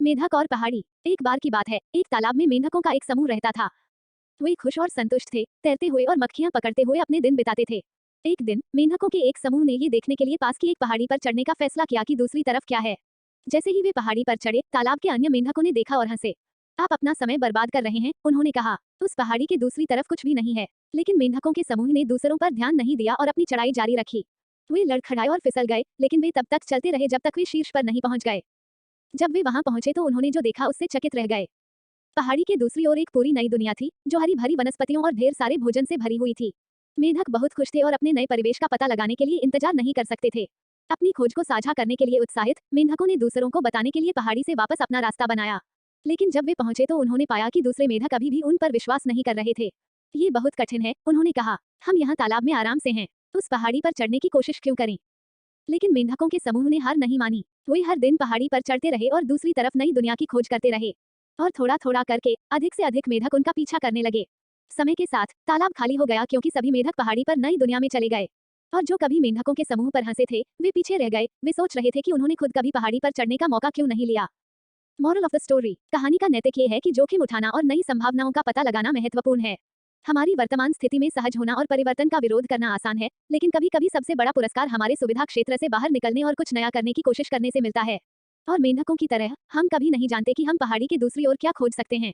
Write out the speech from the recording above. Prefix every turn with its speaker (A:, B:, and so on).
A: मेढक और पहाड़ी। एक बार की बात है, एक तालाब में मेंढकों का एक समूह रहता था। वे खुश और संतुष्ट थे, तैरते हुए और मक्खियां पकड़ते हुए अपने दिन बिताते थे। एक दिन मेंढकों के एक समूह ने ये देखने के लिए पास की एक पहाड़ी पर चढ़ने का फैसला किया कि दूसरी तरफ क्या है। जैसे ही वे पहाड़ी पर चढ़े, तालाब के अन्य मेंढकों ने देखा और हंसे। आप अपना समय बर्बाद कर रहे हैं, उन्होंने कहा। उस पहाड़ी के दूसरी तरफ कुछ भी नहीं है। लेकिन मेंढकों के समूह ने दूसरों पर ध्यान नहीं दिया और अपनी चढ़ाई जारी रखी। वे लड़खड़ाए और फिसल गए, लेकिन वे तब तक चलते रहे जब तक वे शीर्ष पर नहीं पहुंच गए। जब वे वहां पहुंचे तो उन्होंने जो देखा उससे चकित रह गए। पहाड़ी के दूसरी ओर एक पूरी नई दुनिया थी, जो हरी भरी वनस्पतियों और ढेर सारे भोजन से भरी हुई थी। मेंढक बहुत खुश थे और अपने नए परिवेश का पता लगाने के लिए इंतजार नहीं कर सकते थे। अपनी खोज को साझा करने के लिए उत्साहित, मेंढकों ने दूसरों को बताने के लिए पहाड़ी से वापस अपना रास्ता बनाया। लेकिन जब वे पहुंचे तो उन्होंने पाया कि दूसरे मेंढक अभी भी उन पर विश्वास नहीं कर रहे थे। ये बहुत कठिन है, उन्होंने कहा। हम यहाँ तालाब में आराम से हैं, उस पहाड़ी पर चढ़ने की कोशिश क्यों करें? लेकिन मेंढकों के समूह ने हार नहीं मानी। वे हर दिन पहाड़ी पर चढ़ते रहे और दूसरी तरफ नई दुनिया की खोज करते रहे। और थोड़ा थोड़ा करके अधिक से अधिक मेढक उनका पीछा करने लगे। समय के साथ तालाब खाली हो गया क्योंकि सभी मेढक पहाड़ी पर नई दुनिया में चले गए। और जो कभी मेंढकों के समूह पर हंसे थे, वे पीछे रह गए। वे सोच रहे थे कि उन्होंने खुद कभी पहाड़ी पर चढ़ने का मौका क्यों नहीं लिया। मॉरल ऑफ द स्टोरी, कहानी का नैतिक ये है कि जोखिम उठाना और नई संभावनाओं का पता लगाना महत्वपूर्ण है। हमारी वर्तमान स्थिति में सहज होना और परिवर्तन का विरोध करना आसान है, लेकिन कभी कभी सबसे बड़ा पुरस्कार हमारे सुविधा क्षेत्र से बाहर निकलने और कुछ नया करने की कोशिश करने से मिलता है। और मेंढकों की तरह हम कभी नहीं जानते कि हम पहाड़ी की दूसरी ओर क्या खोज सकते हैं।